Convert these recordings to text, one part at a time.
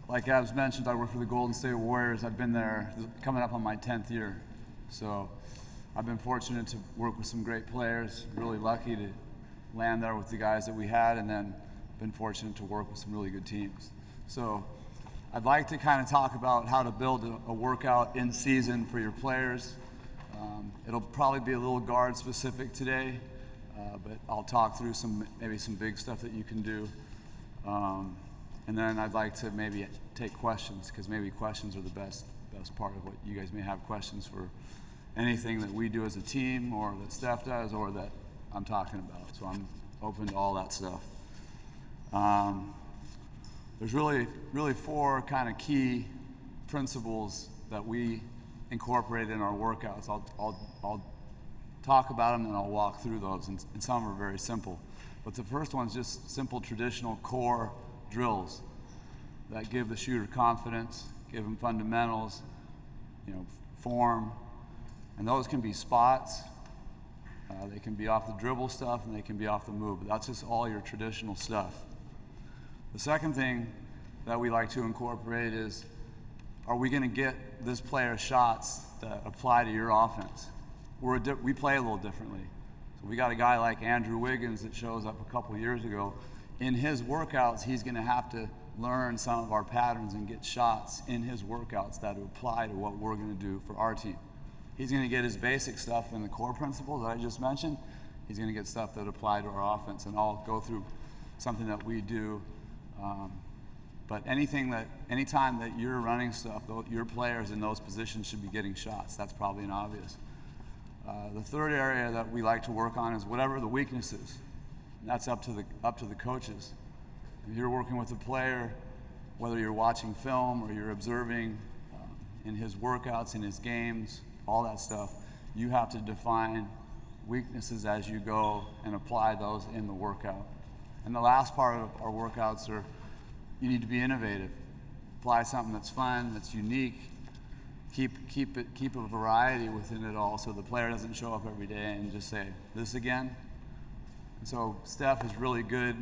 like Abs mentioned, I work for the Golden State Warriors. I've been there coming up on my 10th year. So I've been fortunate to work with some great players, really lucky to land there with the guys that we had, and then been fortunate to work with some really good teams. So I'd like to kind of talk about how to build a workout in season for your players. It'll probably be a little guard specific today, but I'll talk through maybe some big stuff that you can do. And then I'd like to maybe take questions, because maybe questions are the best part of what you guys may have questions for anything that we do as a team or that Steph does or that I'm talking about. So I'm open to all that stuff. There's really four kind of key principles that we incorporate in our workouts. I'll talk about them and I'll walk through those, and some are very simple. But the first one's just simple traditional core drills that give the shooter confidence, give them fundamentals, form, and those can be spots. They can be off the dribble stuff and they can be off the move, but that's just all your traditional stuff. The second thing that we like to incorporate is, are we going to get this player's shots that apply to your offense? We play a little differently. So we got a guy like Andrew Wiggins that shows up a couple years ago. In his workouts, he's going to have to learn some of our patterns and get shots in his workouts that apply to what we're going to do for our team. He's going to get his basic stuff in the core principles that I just mentioned. He's going to get stuff that apply to our offense, and I'll go through something that we do. But anytime that you're running stuff, your players in those positions should be getting shots. That's probably an obvious. The third area that we like to work on is whatever the weakness is. And that's up to the coaches. If you're working with a player, whether you're watching film or you're observing in his workouts, in his games, all that stuff, you have to define weaknesses as you go and apply those in the workout. And the last part of our workouts are, you need to be innovative. Apply something that's fun, that's unique. Keep a variety within it all, so the player doesn't show up every day and just say, this again? And so Steph is really good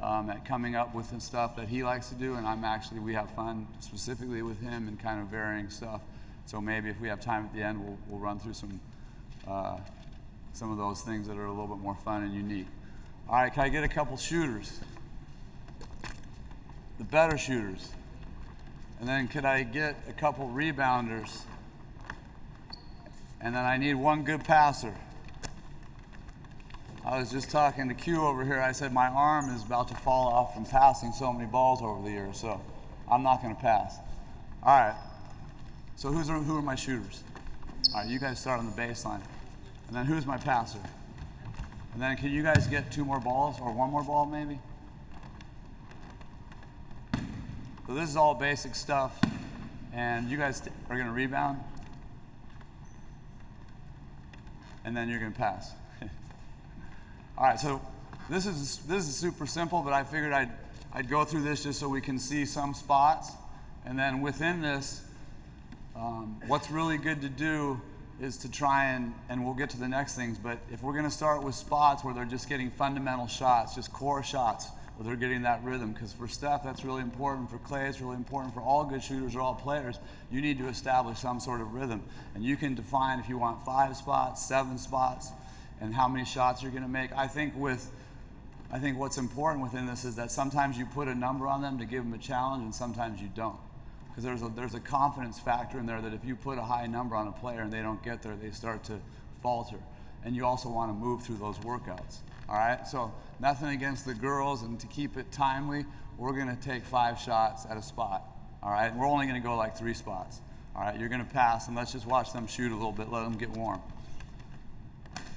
at coming up with the stuff that he likes to do, and we have fun specifically with him and kind of varying stuff. So maybe if we have time at the end, we'll run through some of those things that are a little bit more fun and unique. All right, can I get a couple shooters? The better shooters. And then could I get a couple rebounders? And then I need one good passer. I was just talking to Q over here. I said my arm is about to fall off from passing so many balls over the years, so I'm not going to pass. All right. So who are my shooters? All right, you guys start on the baseline. And then who's my passer? And then can you guys get two more balls or one more ball maybe? So this is all basic stuff. And you guys are going to rebound. And then you're going to pass. All right, so this is super simple, but I figured I'd go through this just so we can see some spots. And then within this, what's really good to do is to try and we'll get to the next things, but if we're going to start with spots where they're just getting fundamental shots, just core shots, where they're getting that rhythm, because for Steph, that's really important. For Clay, it's really important. For all good shooters or all players, you need to establish some sort of rhythm. And you can define if you want 5 spots, 7 spots, and how many shots you're going to make. I think what's important within this is that sometimes you put a number on them to give them a challenge, and sometimes you don't. Because there's a confidence factor in there that if you put a high number on a player and they don't get there, they start to falter. And you also want to move through those workouts. All right? So nothing against the girls, and to keep it timely, we're going to take 5 shots at a spot. All right? And we're only going to go like 3 spots. All right? You're going to pass, and let's just watch them shoot a little bit, let them get warm.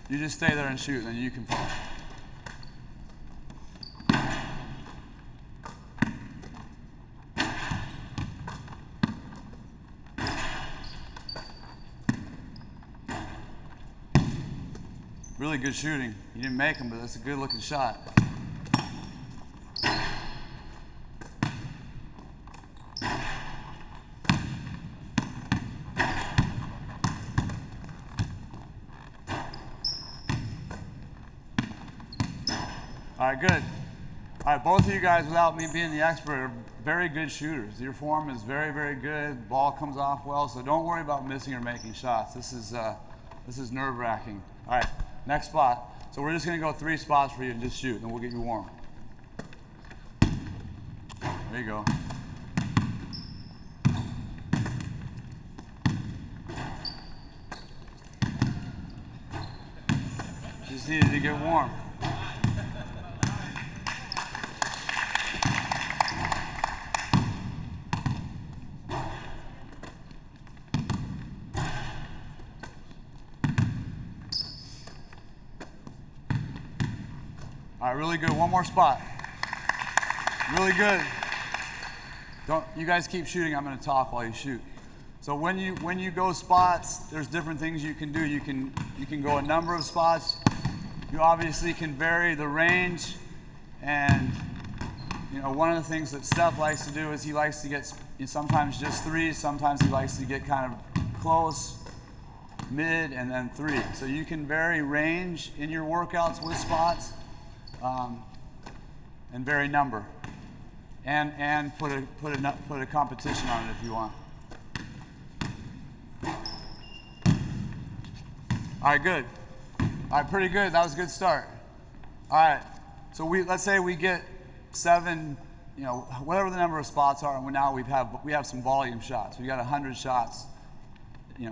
You just stay there and shoot, and then you can fall. Really good shooting. You didn't make them, but that's a good looking shot. All right, good. All All right, both of you guys, without me being the expert, are very good shooters. Your form is very, very good. Ball comes off well, so don't worry about missing or making shots. This is nerve-wracking. All right, next spot. So we're just gonna go 3 spots for you and just shoot, and we'll get you warm. There you go. Just needed to get warm. All right, really good. One more spot. Really good. You guys keep shooting. I'm going to talk while you shoot. So when you go spots, there's different things you can do. You can go a number of spots. You obviously can vary the range, and one of the things that Steph likes to do is he likes to get sometimes just 3, sometimes he likes to get kind of close, mid, and then 3. So you can vary range in your workouts with spots, and vary number, and put a competition on it if you want. All right, good. All right, pretty good. That was a good start. All right, so let's say we get 7, whatever the number of spots are, and now we have some volume shots. We got 100 shots,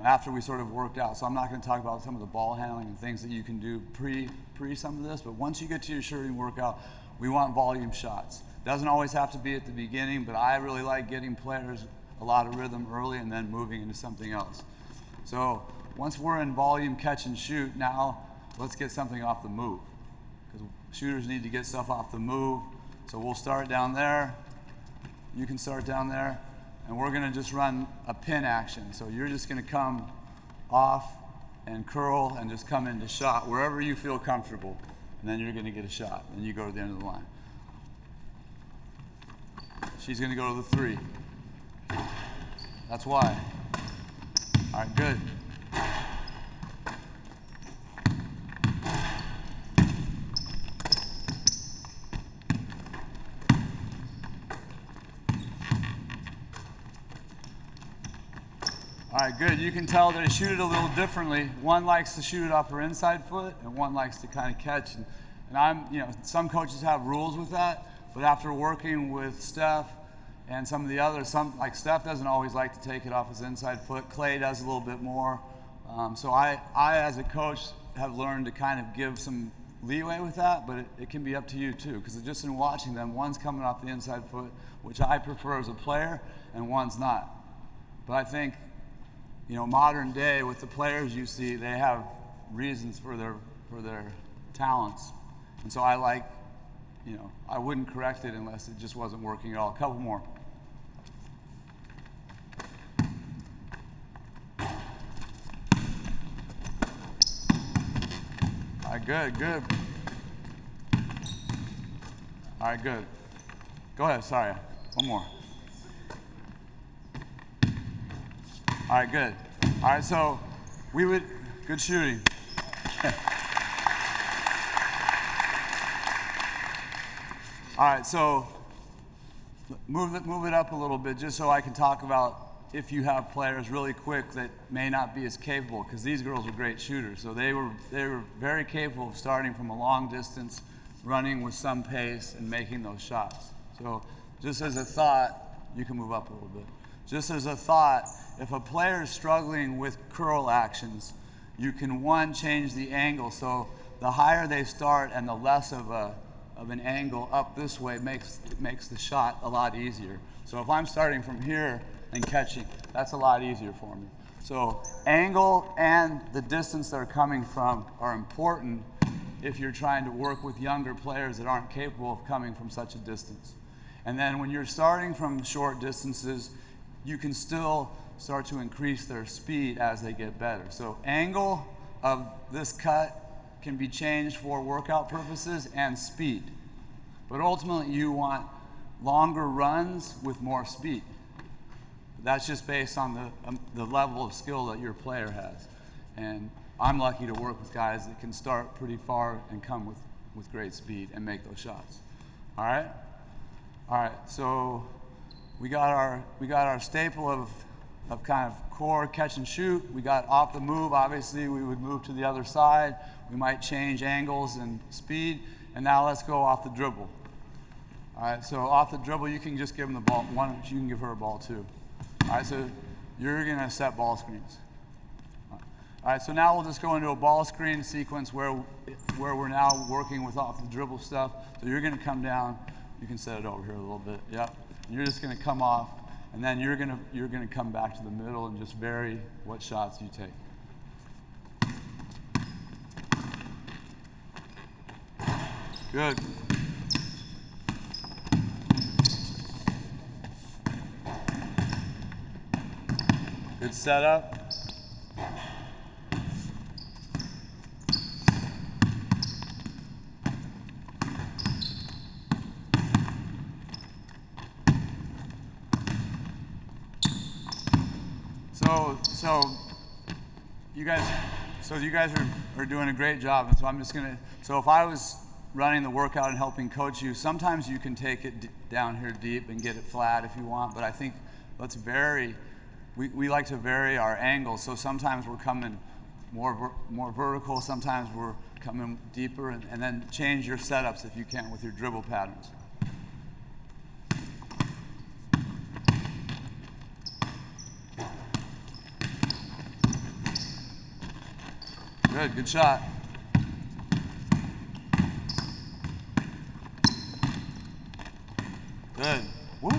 after we sort of worked out. So I'm not going to talk about some of the ball handling and things that you can do pre some of this, but once you get to your shooting workout, we want volume shots. Doesn't always have to be at the beginning, but I really like getting players a lot of rhythm early and then moving into something else. So once we're in volume catch and shoot, now let's get something off the move, because shooters need to get stuff off the move. So we'll start down there. You can start down there, and we're going to just run a pin action. So you're just going to come off and curl and just come into shot wherever you feel comfortable, and then you're going to get a shot. Then you go to the end of the line. She's going to go to the 3. That's why. All right, good. All right, good. You can tell they shoot it a little differently. One likes to shoot it off her inside foot, and one likes to kind of catch. And some coaches have rules with that, but after working with Steph and some of the others, like Steph doesn't always like to take it off his inside foot. Clay does a little bit more. So I, as a coach, have learned to kind of give some leeway with that, but it can be up to you too, because just in watching them, one's coming off the inside foot, which I prefer as a player, and one's not. But I think, modern day with the players you see, they have reasons for their talents, and so I like, I wouldn't correct it unless it just wasn't working at all. A couple more. All right, good. All right, good. Go ahead. Sorry, one more. All right, good. All right, so good shooting. All right, so move it up a little bit just so I can talk about if you have players really quick that may not be as capable, because these girls are great shooters. So they were very capable of starting from a long distance, running with some pace, and making those shots. So just as a thought, you can move up a little bit. Just as a thought, if a player is struggling with curl actions, you can change the angle. So the higher they start and the less of an angle up this way makes the shot a lot easier. So if I'm starting from here and catching, that's a lot easier for me. So angle and the distance they're coming from are important if you're trying to work with younger players that aren't capable of coming from such a distance. And then when you're starting from short distances, you can still start to increase their speed as they get better. So angle of this cut can be changed for workout purposes and speed. But ultimately you want longer runs with more speed. That's just based on the level of skill that your player has. And I'm lucky to work with guys that can start pretty far and come with great speed and make those shots. All right? All right, so we got our staple of kind of core catch and shoot. We got off the move. Obviously, we would move to the other side. We might change angles and speed. And now let's go off the dribble. All right, so off the dribble, you can just give them the ball. One, you can give her a ball too. All right, so you're gonna set ball screens. All right, so now we'll just go into a ball screen sequence where we're now working with off the dribble stuff. So you're gonna come down. You can set it over here a little bit. Yep. You're just gonna come off, and then you're gonna come back to the middle and just vary what shots you take. Good. Good setup. So you guys are doing a great job, and so I'm just gonna. So if I was running the workout and helping coach you, sometimes you can take it down here deep and get it flat if you want. But I think let's vary. We like to vary our angles. So sometimes we're coming more vertical. Sometimes we're coming deeper, and then change your setups if you can with your dribble patterns. Good shot. Good. Woo.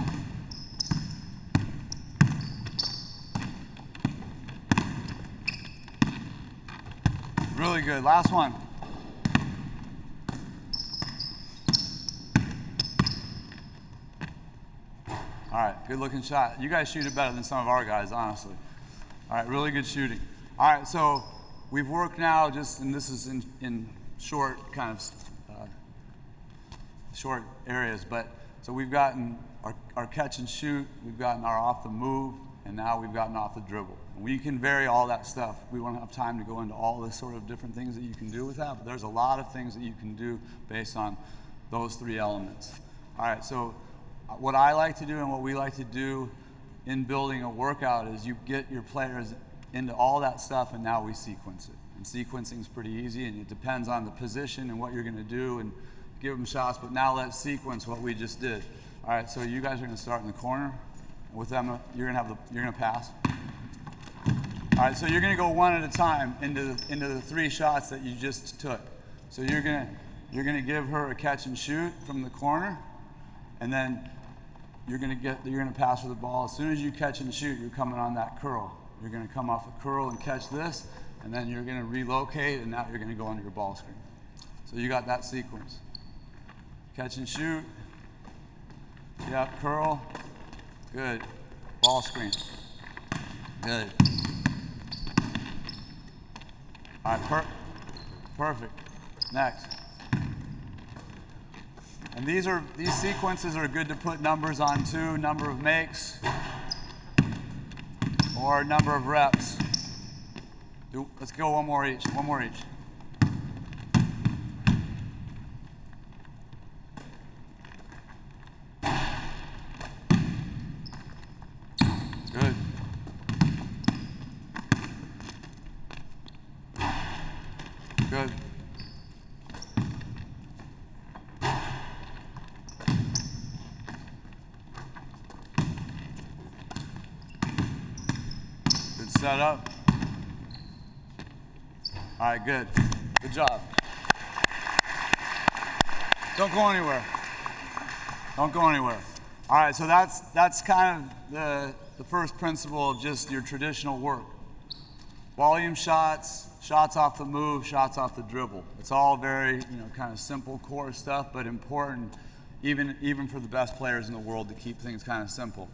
Really good. Last one. All right, good looking shot. You guys shoot it better than some of our guys, honestly. All right, really good shooting. All right, so we've worked now just, and this is in short kind of short areas, but so we've gotten our catch and shoot, we've gotten our off the move, and now we've gotten off the dribble. And we can vary all that stuff. We won't have time to go into all this sort of different things that you can do with that, but there's a lot of things that you can do based on those three elements. All right, so what I like to do and what we like to do in building a workout is you get your players into all that stuff, and now we sequence it. And sequencing is pretty easy, and it depends on the position and what you're going to do and give them shots, but now let's sequence what we just did. All right, so you guys are going to start in the corner. With them, you're going to pass. All right, so you're going to go one at a time into the three shots that you just took. So you're going to give her a catch and shoot from the corner, and then you're going to pass her the ball. As soon as you catch and shoot, you're coming on that curl. You're going to come off a curl and catch this, and then you're going to relocate, and now you're going to go under your ball screen. So you got that sequence. Catch and shoot. Yep, curl. Good. Ball screen. Good. All right, perfect. Next. And these sequences are good to put numbers on too, number of makes or number of reps. Let's go one more each. Good. Good. Good setup. All right, good. Good job. Don't go anywhere. Don't go anywhere. All right, so that's kind of the first principle of just your traditional work. Volume shots, shots off the move, shots off the dribble. It's all very, kind of simple core stuff, but important even for the best players in the world to keep things kind of simple.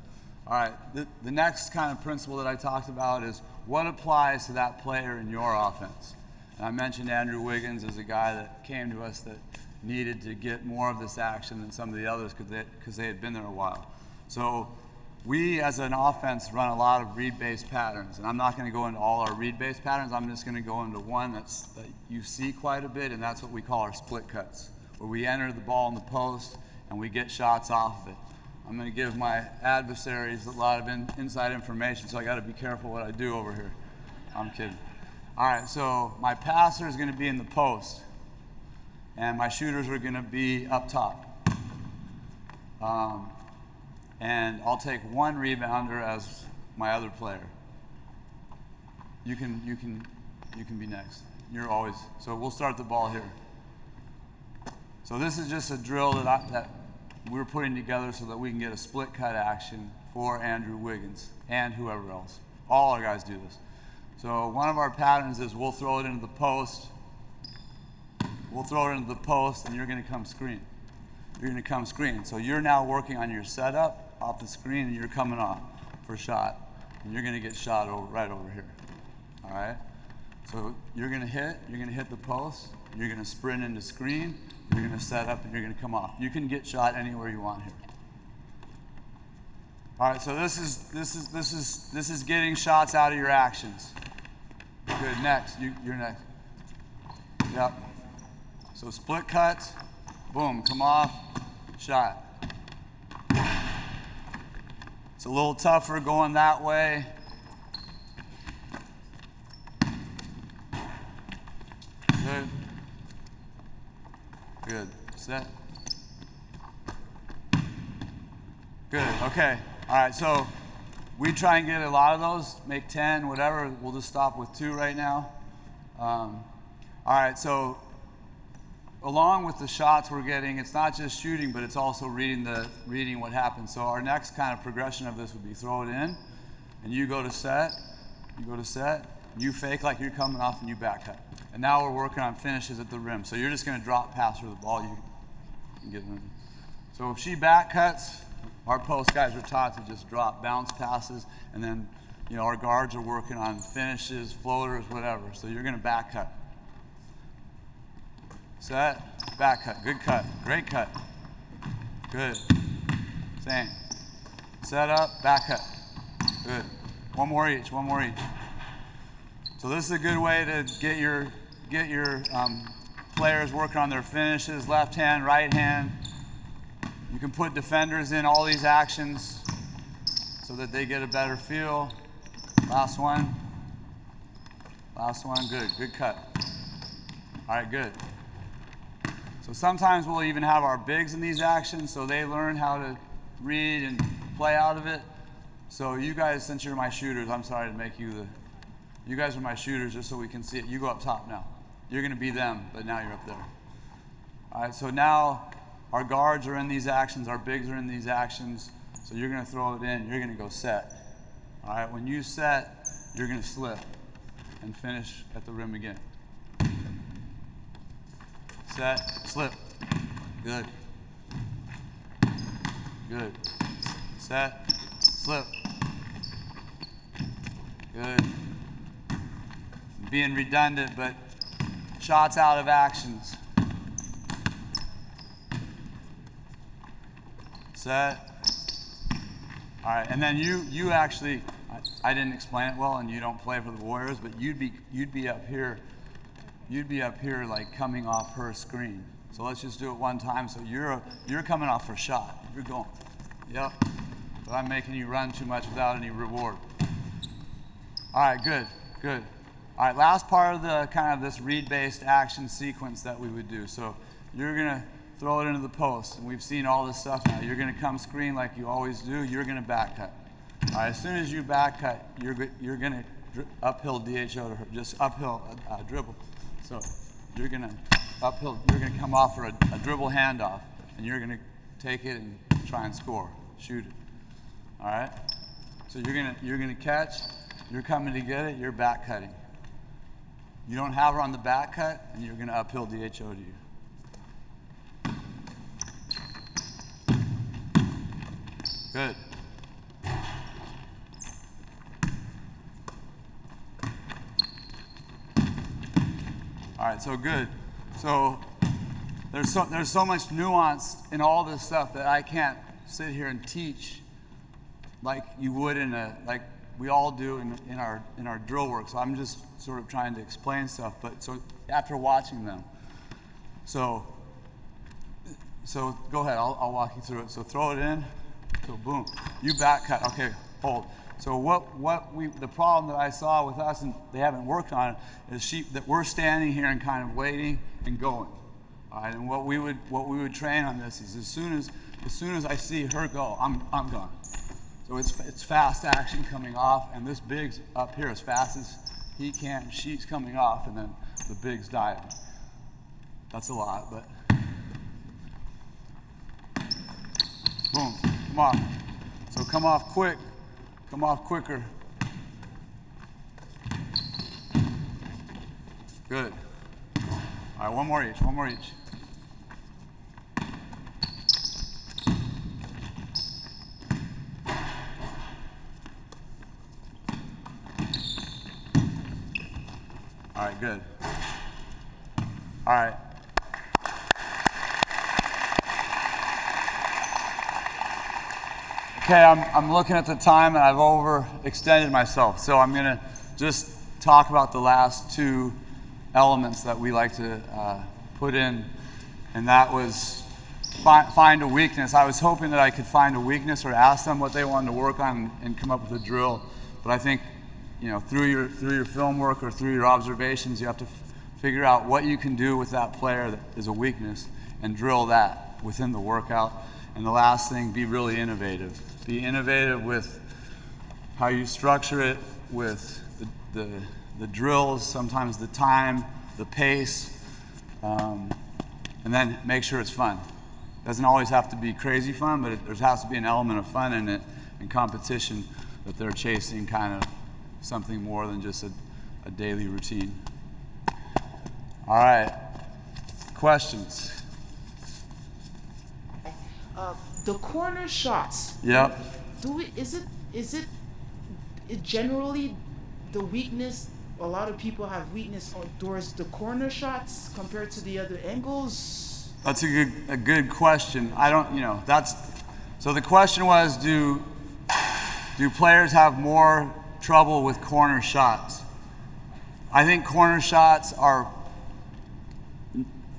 All right, the next kind of principle that I talked about is what applies to that player in your offense. And I mentioned Andrew Wiggins as a guy that came to us that needed to get more of this action than some of the others because they had been there a while. So we as an offense run a lot of read-based patterns, and I'm not going to go into all our read-based patterns. I'm just going to go into one that you see quite a bit, and that's what we call our split cuts, where we enter the ball in the post and we get shots off of it. I'm going to give my adversaries a lot of inside information, so I got to be careful what I do over here. I'm kidding. All right, so my passer is going to be in the post, and my shooters are going to be up top. And I'll take one rebounder as my other player. You can be next. You're always, so we'll start the ball here. So this is just a drill that we're putting together so that we can get a split cut action for Andrew Wiggins and whoever else. All our guys do this. So one of our patterns is we'll throw it into the post. We'll throw it into the post, and you're going to come screen. You're going to come screen. So you're now working on your setup off the screen, and you're coming off for shot. And you're going to get shot right over here. All right? So you're going to hit the post. You're going to sprint into screen. You're going to set up, and you're going to come off. You can get shot anywhere you want here. All right, so this is getting shots out of your actions. Good. Next, you're next. Yep. So split cuts, boom, come off, shot. It's a little tougher going that way. Good. Good. Set. Good. Okay. All right. So we try and get a lot of those, make 10, whatever. We'll just stop with 2 right now. All right. So along with the shots we're getting, it's not just shooting, but it's also reading what happens. So our next kind of progression of this would be throw it in, and you go to set. You fake like you're coming off, and you back cut. And now we're working on finishes at the rim. So you're just going to drop pass her the ball. You can get in. So if she back cuts, our post guys are taught to just drop bounce passes, and then our guards are working on finishes, floaters, whatever. So you're going to back cut. Set, back cut, good cut, great cut. Good. Same. Set up, back cut. Good. One more each. So this is a good way to get your players working on their finishes, left hand, right hand. You can put defenders in all these actions so that they get a better feel. Last one, good cut. All right, good. So sometimes we'll even have our bigs in these actions so they learn how to read and play out of it. So you guys, since you're my shooters, I'm sorry to make you you guys are my shooters just so we can see it. You go up top now. You're going to be them, but now you're up there. All right, so now our guards are in these actions, our bigs are in these actions, so you're going to throw it in, you're going to go set. All right, when you set, you're going to slip and finish at the rim again. Set, slip. Good. Good. Set, slip. Good. Being redundant, but shots out of actions. Set. All right, and then you actually, I didn't explain it well, and you don't play for the Warriors, but you'd be up here. You'd be up here like coming off her screen. So let's just do it one time. So you're coming off her shot. You're going. Yep. But I'm making you run too much without any reward. All right, good. All right, last part of the kind of this read-based action sequence that we would do. So you're going to throw it into the post, and we've seen all this stuff now. You're going to come screen like you always do. You're going to back cut. All right, as soon as you back cut, you're going to uphill DHO to her, just uphill dribble. So you're going to uphill. You're going to come off for a dribble handoff, and you're going to take it and try and score, shoot it. All right. So you're going to catch. You're coming to get it. You're back cutting. You don't have her on the back cut, and you're going to uphill DHO to you. Good. All right, so good. So there's so much nuance in all this stuff that I can't sit here and teach like you would like we all do in our drill work. So I'm just sort of trying to explain stuff. But so after watching them, so So go ahead, I'll walk you through it. So throw it in, so boom. You back cut, okay, hold. So the problem that I saw with us, and they haven't worked on it, is that we're standing here and kind of waiting and going. All right, and what we would train on this is as soon as I see her go, I'm gone. So it's fast action coming off, and this big's up here as fast as he can. She's coming off, and then the big's diving. That's a lot, but boom, come off. So come off quick, come off quicker. Good. All right, one more each. All right, good. All right. Okay, I'm looking at the time and I've overextended myself. So I'm gonna just talk about the last two elements that we like to put in, and that was find a weakness. I was hoping that I could find a weakness or ask them what they wanted to work on and come up with a drill, but I think, you know, through your film work or through your observations, you have to figure out what you can do with that player that is a weakness and drill that within the workout. And the last thing, be really innovative. Be innovative with how you structure it, with the drills, sometimes the time, the pace, and then make sure it's fun. It doesn't always have to be crazy fun, but there has to be an element of fun in it and competition, that they're chasing kind of something more than just a daily routine. All right, questions? The corner shots. Yep. Is it generally the weakness? A lot of people have weakness towards the corner shots compared to the other angles. That's a good question. I don't, so the question was, do players have more trouble with corner shots? I think corner shots are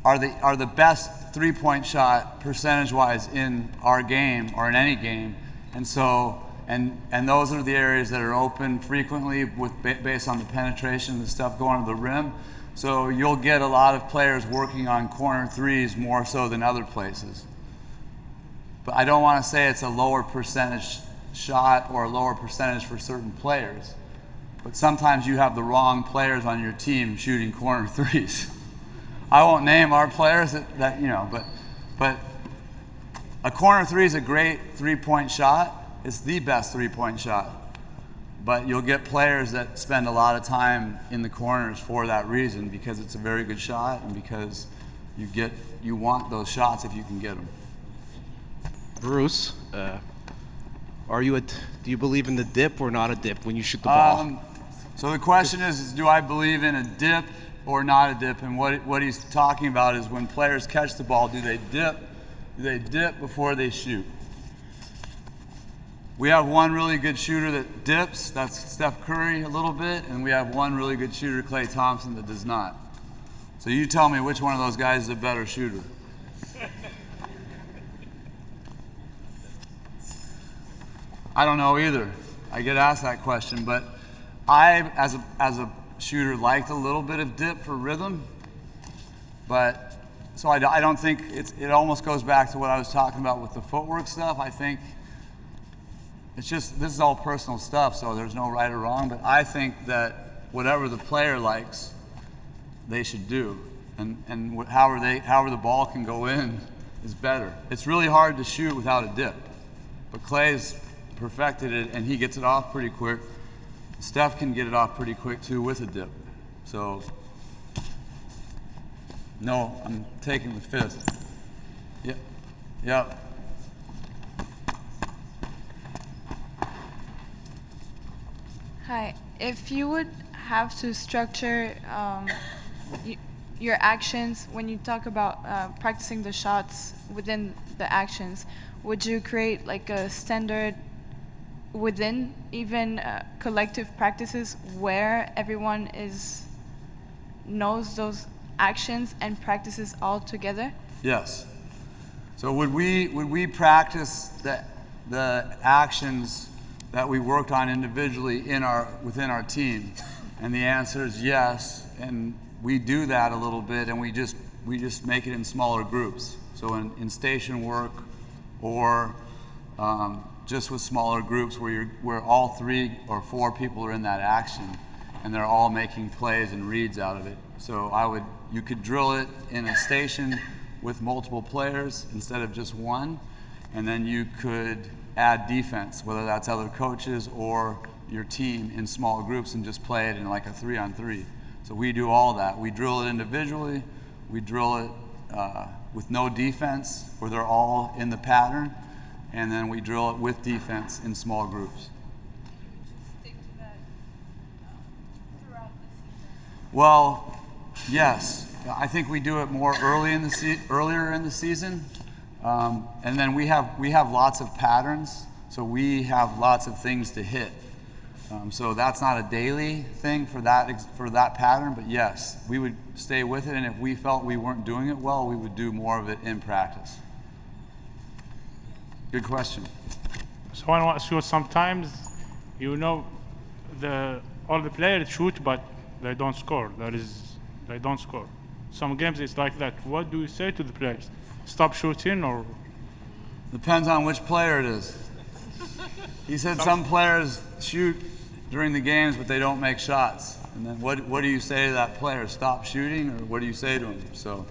the best three-point shot percentage-wise in our game or in any game, and so and those are the areas that are open frequently based on the penetration and the stuff going to the rim. So you'll get a lot of players working on corner threes more so than other places. But I don't want to say it's a lower percentage shot or a lower percentage for certain players. But sometimes you have the wrong players on your team shooting corner threes. I won't name our players but a corner three is a great three-point shot. It's the best three-point shot. But you'll get players that spend a lot of time in the corners for that reason, because it's a very good shot and because you want those shots if you can get them. Bruce, do you believe in the dip or not a dip when you shoot the ball? So the question is do I believe in a dip or not a dip? And what he's talking about is when players catch the ball, do they dip? Do they dip before they shoot? We have one really good shooter that dips, that's Steph Curry a little bit, and we have one really good shooter, Klay Thompson, that does not. So you tell me which one of those guys is a better shooter. I don't know either. I get asked that question, but I, as a shooter, liked a little bit of dip for rhythm, but so I don't think it almost goes back to what I was talking about with the footwork stuff. I think it's just, this is all personal stuff, so there's no right or wrong, but I think that whatever the player likes, they should do, and however the ball can go in is better. It's really hard to shoot without a dip, but Klay's perfected it, and he gets it off pretty quick. Steph can get it off pretty quick too with a dip. So, no, I'm taking the fifth. Yep. Hi, if you would have to structure your actions when you talk about practicing the shots within the actions, would you create like a standard within even collective practices where everyone knows those actions and practices all together? Yes. So would we practice the actions that we worked on individually within our team? And the answer is yes. And we do that a little bit, and we just make it in smaller groups. So in station work, or just with smaller groups where all 3 or 4 people are in that action, and they're all making plays and reads out of it. So you could drill it in a station with multiple players instead of just one, and then you could add defense, whether that's other coaches or your team, in small groups, and just play it in like a 3-on-3. So we do all that. We drill it individually, we drill it with no defense, where they're all in the pattern, and then we drill it with defense in small groups. Stick to that throughout the season. Well, yes. I think we do it more earlier in the season, and then we have lots of patterns, so we have lots of things to hit. So that's not a daily thing for that pattern, but yes, we would stay with it, and if we felt we weren't doing it well, we would do more of it in practice. Good question. So I want to shoot. Sometimes, all the players shoot, but they don't score. They don't score. Some games it's like that. What do you say to the players? Stop shooting, or? Depends on which player it is. He said some players shoot during the games, but they don't make shots. And then what do you say to that player? Stop shooting, or what do you say to him? So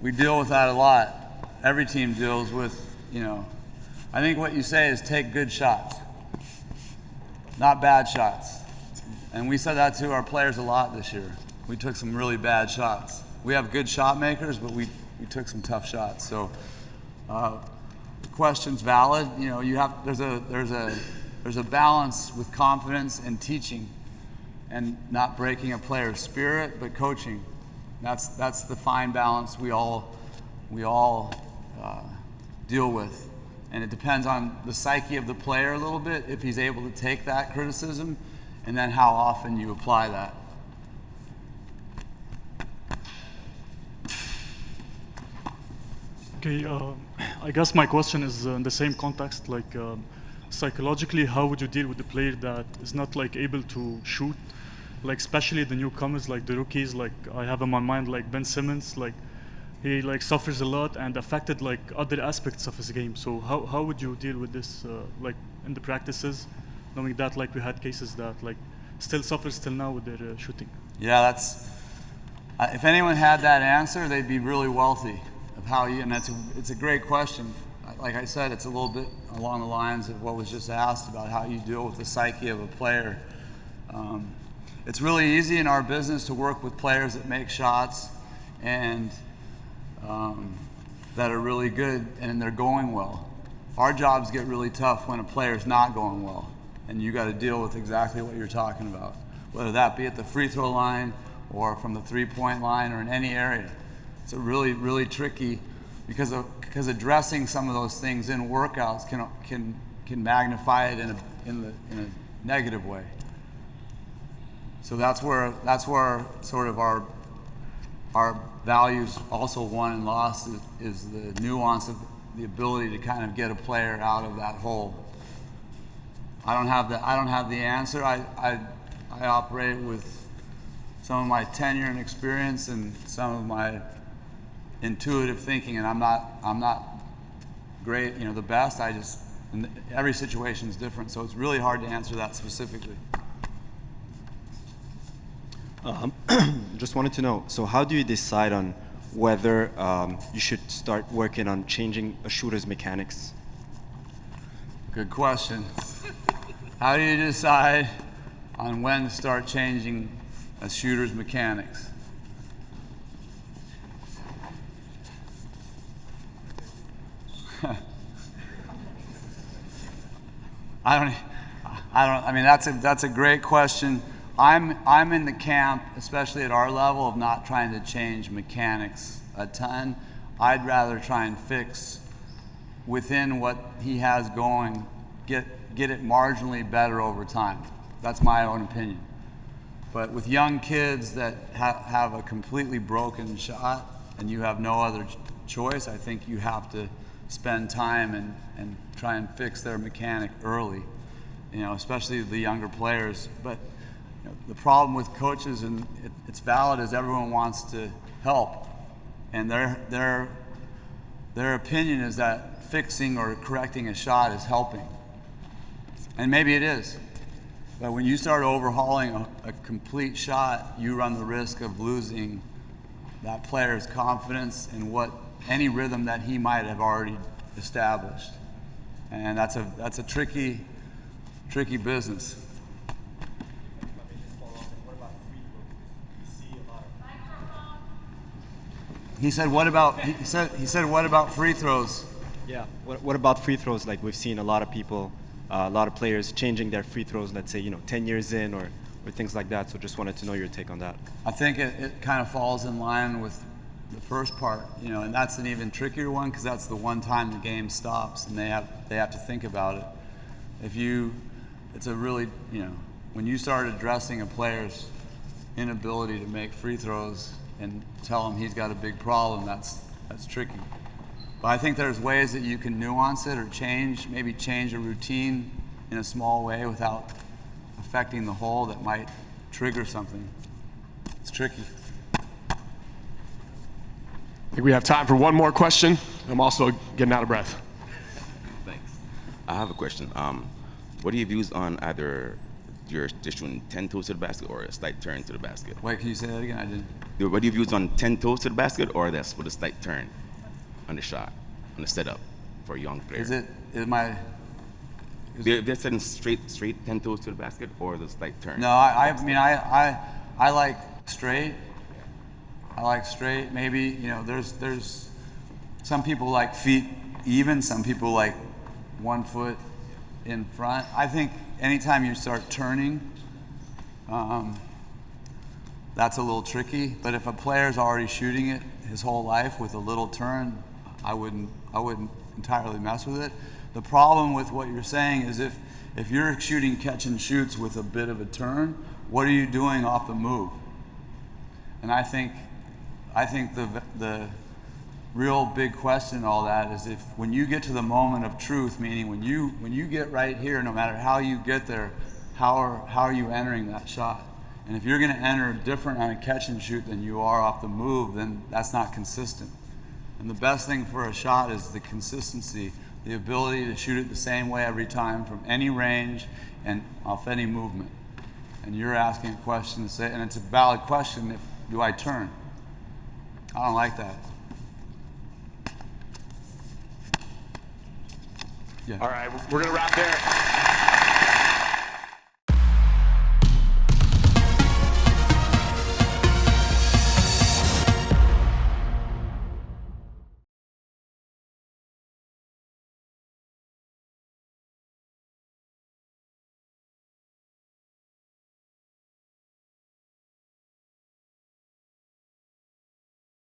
we deal with that a lot. Every team deals with, I think what you say is take good shots, not bad shots. And we said that to our players a lot this year. We took some really bad shots. We have good shot makers, but we took some tough shots. So the question's valid. There's a balance with confidence and teaching, and not breaking a player's spirit, but coaching. That's the fine balance we all deal with. And it depends on the psyche of the player a little bit, if he's able to take that criticism, and then how often you apply that. Okay, I guess my question is in the same context, like psychologically, how would you deal with the player that is not able to shoot, especially the newcomers, the rookies? I have in my mind Ben Simmons, he suffers a lot and affected other aspects of his game. So how would you deal with this in the practices, knowing that we had cases that still suffers till now with their shooting? Yeah, if anyone had that answer, they'd be really wealthy. And it's a great question. Like I said, it's a little bit along the lines of what was just asked about how you deal with the psyche of a player. It's really easy in our business to work with players that make shots and that are really good and they're going well. Our jobs get really tough when a player's not going well, and you got to deal with exactly what you're talking about, whether that be at the free throw line or from the 3-point line or in any area. It's really, really tricky because addressing some of those things in workouts can magnify it in a negative way. So that's where sort of our values also won and lost is the nuance of the ability to kind of get a player out of that hole. I don't have the answer. I operate with some of my tenure and experience and some of my intuitive thinking, and I'm not great, the best. Every situation is different, so it's really hard to answer that specifically. Just wanted to know, so how do you decide on whether you should start working on changing a shooter's mechanics? Good question. How do you decide on when to start changing a shooter's mechanics? That's a great question. I'm in the camp, especially at our level, of not trying to change mechanics a ton. I'd rather try and fix within what he has going, get it marginally better over time. That's my own opinion. But with young kids that have a completely broken shot and you have no other choice. I think you have to spend time and try and fix their mechanic early, especially the younger players. But the problem with coaches, and it's valid, is everyone wants to help, and their opinion is that fixing or correcting a shot is helping, and maybe it is. But when you start overhauling a complete shot, you run the risk of losing that player's confidence in any rhythm that he might have already established, and that's a tricky business. He said, "What about?" He said, "What about free throws?" Yeah. What about free throws? Like we've seen a lot of people, a lot of players changing their free throws. Let's say 10 years in, or things like that. So just wanted to know your take on that. I think it kind of falls in line with the first part, and that's an even trickier one because that's the one time the game stops and they have to think about it. It's a really, when you start addressing a player's inability to make free throws and tell him he's got a big problem, that's tricky. But I think there's ways that you can nuance it or maybe change a routine in a small way without affecting the whole that might trigger something. It's tricky. I think we have time for one more question. I'm also getting out of breath. Thanks. I have a question. What are your views on either you're just shooting 10 toes to the basket or a slight turn to the basket? Wait, can you say that again? I didn't. What are your views on 10 toes to the basket or that's with a slight turn on the shot, on the setup for a young player? They're setting straight 10 toes to the basket or the slight turn? No, I mean, I like straight. I like straight. Maybe, there's some people like feet even, some people like 1 foot in front. I think anytime you start turning, that's a little tricky. But if a player's already shooting it his whole life with a little turn, I wouldn't entirely mess with it. The problem with what you're saying is if you're shooting catch and shoots with a bit of a turn, what are you doing off the move? And I think the real big question in all that is when you get to the moment of truth, meaning when you get right here, no matter how you get there, how are you entering that shot? And if you're going to enter different on a catch and shoot than you are off the move, then that's not consistent. And the best thing for a shot is the consistency, the ability to shoot it the same way every time from any range and off any movement. And you're asking a question and it's a valid question, do I turn? I don't like that. Yeah. All right, we're going to wrap there.